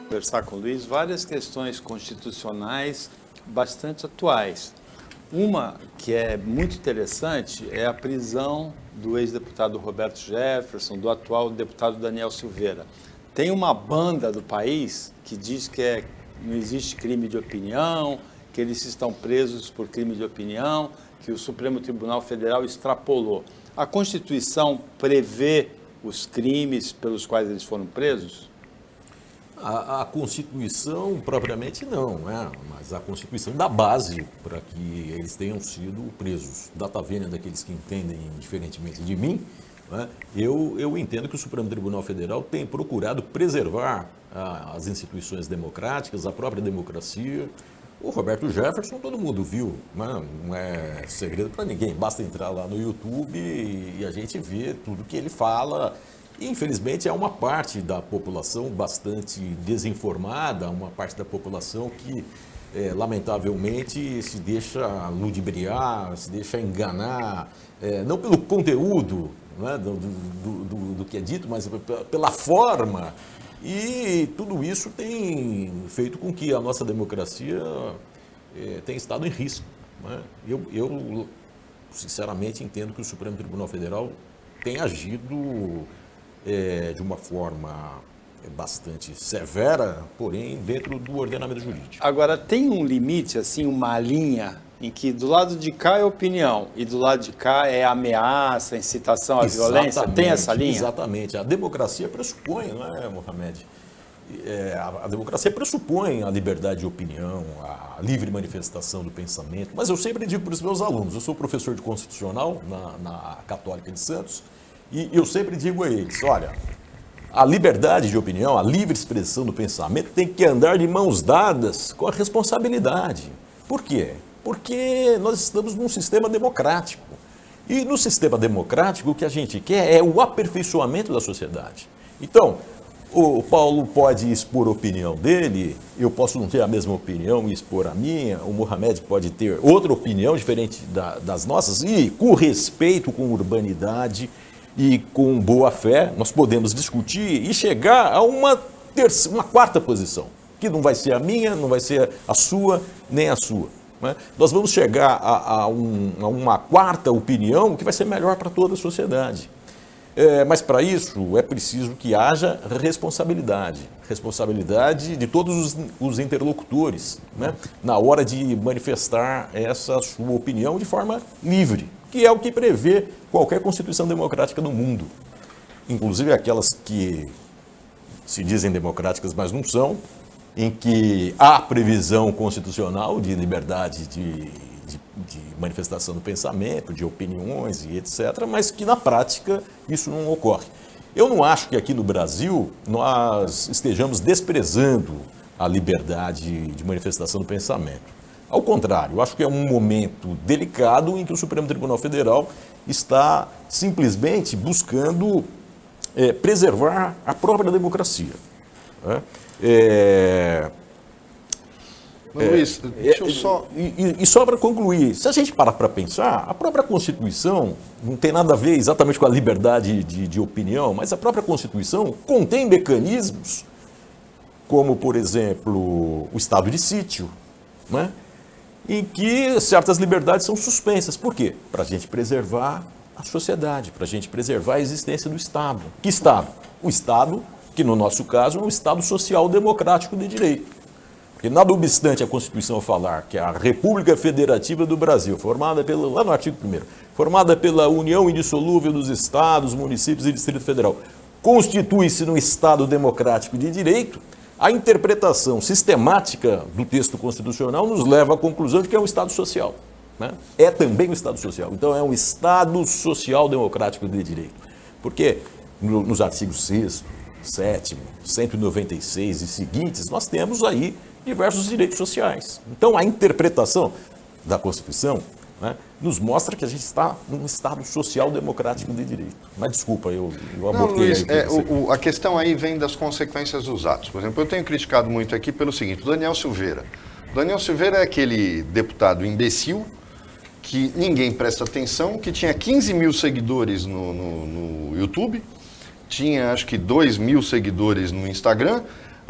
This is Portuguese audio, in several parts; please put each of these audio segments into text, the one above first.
Conversar com o Luiz várias questões constitucionais bastante atuais. Uma que é muito interessante é a prisão do ex-deputado Roberto Jefferson, do atual deputado Daniel Silveira. Tem uma banda do país que diz que não existe crime de opinião, que eles estão presos por crime de opinião, que o Supremo Tribunal Federal extrapolou. A Constituição prevê os crimes pelos quais eles foram presos? A Constituição, propriamente, não, né? Mas a Constituição dá base para que eles tenham sido presos. Data vênia daqueles que entendem diferentemente de mim, né? Eu entendo que o Supremo Tribunal Federal tem procurado preservar as instituições democráticas, a própria democracia. O Roberto Jefferson todo mundo viu, né? Não é segredo para ninguém, basta entrar lá no YouTube e a gente vê tudo que ele fala. Infelizmente, há uma parte da população bastante desinformada, uma parte da população que, lamentavelmente, se deixa ludibriar, se deixa enganar, não pelo conteúdo, né, do que é dito, mas pela forma. E tudo isso tem feito com que a nossa democracia tenha estado em risco, né? Eu, sinceramente, entendo que o Supremo Tribunal Federal tem agido de uma forma bastante severa, porém dentro do ordenamento jurídico. Agora, tem um limite, assim, uma linha em que do lado de cá é opinião e do lado de cá é ameaça, incitação à violência? Tem essa linha? Exatamente. A democracia pressupõe, não é, Mohamed? A democracia pressupõe a liberdade de opinião, a livre manifestação do pensamento. Mas eu sempre digo para os meus alunos, eu sou professor de constitucional na Católica de Santos, e eu sempre digo a eles, olha, a liberdade de opinião, a livre expressão do pensamento tem que andar de mãos dadas com a responsabilidade. Por quê? Porque nós estamos num sistema democrático. E no sistema democrático o que a gente quer é o aperfeiçoamento da sociedade. Então, o Paulo pode expor a opinião dele, eu posso não ter a mesma opinião e expor a minha, o Mohamed pode ter outra opinião diferente das nossas, e com respeito, com urbanidade e com boa fé, nós podemos discutir e chegar a uma quarta posição, que não vai ser a minha, não vai ser a sua, nem a sua, né? Nós vamos chegar a uma quarta opinião que vai ser melhor para toda a sociedade. Mas para isso é preciso que haja responsabilidade de todos os interlocutores, né? Na hora de manifestar essa sua opinião de forma livre, que é o que prevê qualquer Constituição democrática do mundo, inclusive aquelas que se dizem democráticas, mas não são, em que há previsão constitucional de liberdade de manifestação do pensamento, de opiniões e etc., mas que na prática isso não ocorre. Eu não acho que aqui no Brasil nós estejamos desprezando a liberdade de manifestação do pensamento. Ao contrário, eu acho que é um momento delicado em que o Supremo Tribunal Federal está simplesmente buscando preservar a própria democracia, né? Luiz, deixa eu só... E só para concluir, se a gente parar para pensar, a própria Constituição não tem nada a ver exatamente com a liberdade de opinião, mas a própria Constituição contém mecanismos como, por exemplo, o estado de sítio, né? Em que certas liberdades são suspensas. Por quê? Para a gente preservar a sociedade, para a gente preservar a existência do Estado. Que Estado? O Estado, que no nosso caso é um Estado social democrático de direito. Porque nada obstante a Constituição falar que a República Federativa do Brasil, formada lá no artigo 1º, formada pela união indissolúvel dos Estados, municípios e Distrito Federal, constitui-se num Estado democrático de direito, a interpretação sistemática do texto constitucional nos leva à conclusão de que é um Estado social, né? É também um Estado social. Então, é um Estado social democrático de direito. Porque nos artigos 6º, 7º, 196 e seguintes, nós temos aí diversos direitos sociais. Então, a interpretação da Constituição, né, nos mostra que a gente está num Estado social democrático de direito. Mas desculpa, eu abortei. A questão aí vem das consequências dos atos. Por exemplo, eu tenho criticado muito aqui pelo seguinte, o Daniel Silveira. O Daniel Silveira é aquele deputado imbecil que ninguém presta atenção, que tinha 15 mil seguidores no YouTube, tinha acho que 2 mil seguidores no Instagram.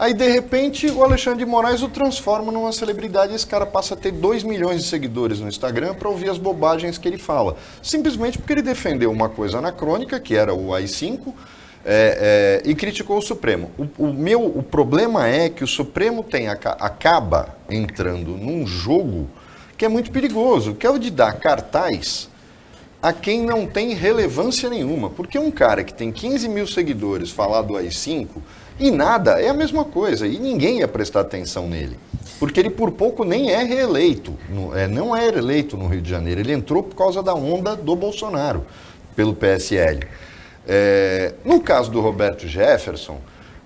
Aí, de repente, o Alexandre de Moraes o transforma numa celebridade e esse cara passa a ter 2 milhões de seguidores no Instagram para ouvir as bobagens que ele fala. Simplesmente porque ele defendeu uma coisa anacrônica, que era o AI-5, e criticou o Supremo. O problema é que o Supremo acaba entrando num jogo que é muito perigoso, que é o de dar cartaz a quem não tem relevância nenhuma. Porque um cara que tem 15 mil seguidores falar do AI-5 e nada é a mesma coisa, e ninguém ia prestar atenção nele. Porque ele por pouco nem é reeleito, não é eleito no Rio de Janeiro, ele entrou por causa da onda do Bolsonaro, pelo PSL. No caso do Roberto Jefferson,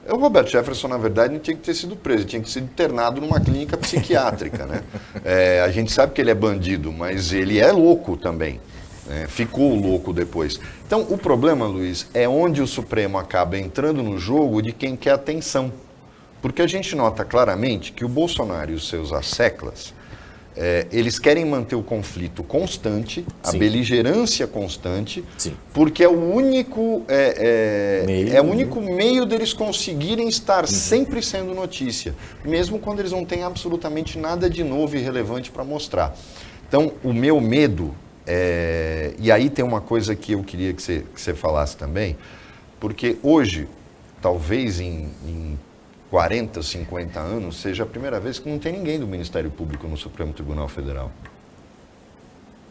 o Roberto Jefferson, na verdade, não tinha que ter sido preso, ele tinha que ser internado numa clínica psiquiátrica, né? A gente sabe que ele é bandido, mas ele é louco também. Ficou louco depois. Então, o problema, Luiz, é onde o Supremo acaba entrando no jogo de quem quer atenção. Porque a gente nota claramente que o Bolsonaro e os seus asseclas, eles querem manter o conflito constante, a beligerância constante, porque é o único, o único meio deles conseguirem estar sempre sendo notícia, mesmo quando eles não têm absolutamente nada de novo e relevante para mostrar. Então, o meu medo... e aí tem uma coisa que eu queria que você falasse também, porque hoje, talvez em 40, 50 anos, seja a primeira vez que não tem ninguém do Ministério Público no Supremo Tribunal Federal.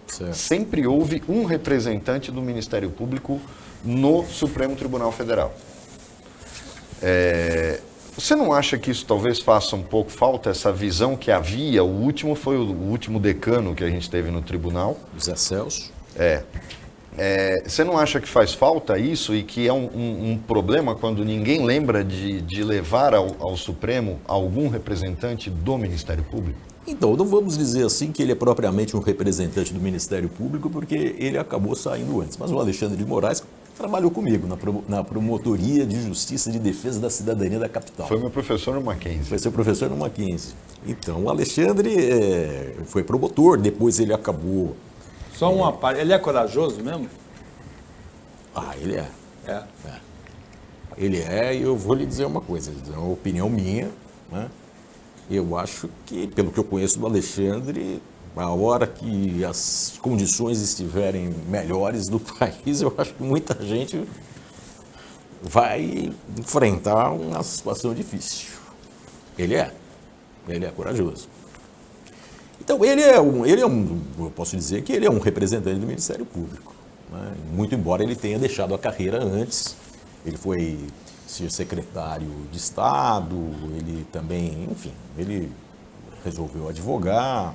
Certo. Sempre houve um representante do Ministério Público no Supremo Tribunal Federal. Você não acha que isso talvez faça um pouco falta, essa visão que havia? O último foi o último decano que a gente teve no tribunal. José Celso. Você não acha que faz falta isso e que é um problema quando ninguém lembra de levar ao Supremo algum representante do Ministério Público? Então, não vamos dizer assim que ele é propriamente um representante do Ministério Público, porque ele acabou saindo antes. Mas o Alexandre de Moraes trabalhou comigo na Promotoria de Justiça de Defesa da Cidadania da capital. Foi meu professor no Mackenzie. Foi seu professor no Mackenzie. Então, o Alexandre foi promotor, depois ele acabou... Só uma parte. Ele é corajoso mesmo? Ele é. Ele e eu vou lhe dizer uma coisa, é uma opinião minha, né? Eu acho que, pelo que eu conheço do Alexandre, a hora que as condições estiverem melhores do país, eu acho que muita gente vai enfrentar uma situação difícil. Ele é corajoso. Então, eu posso dizer que ele é um representante do Ministério Público, né? Muito embora ele tenha deixado a carreira antes, ele foi secretário de Estado, ele também, enfim, ele resolveu advogar.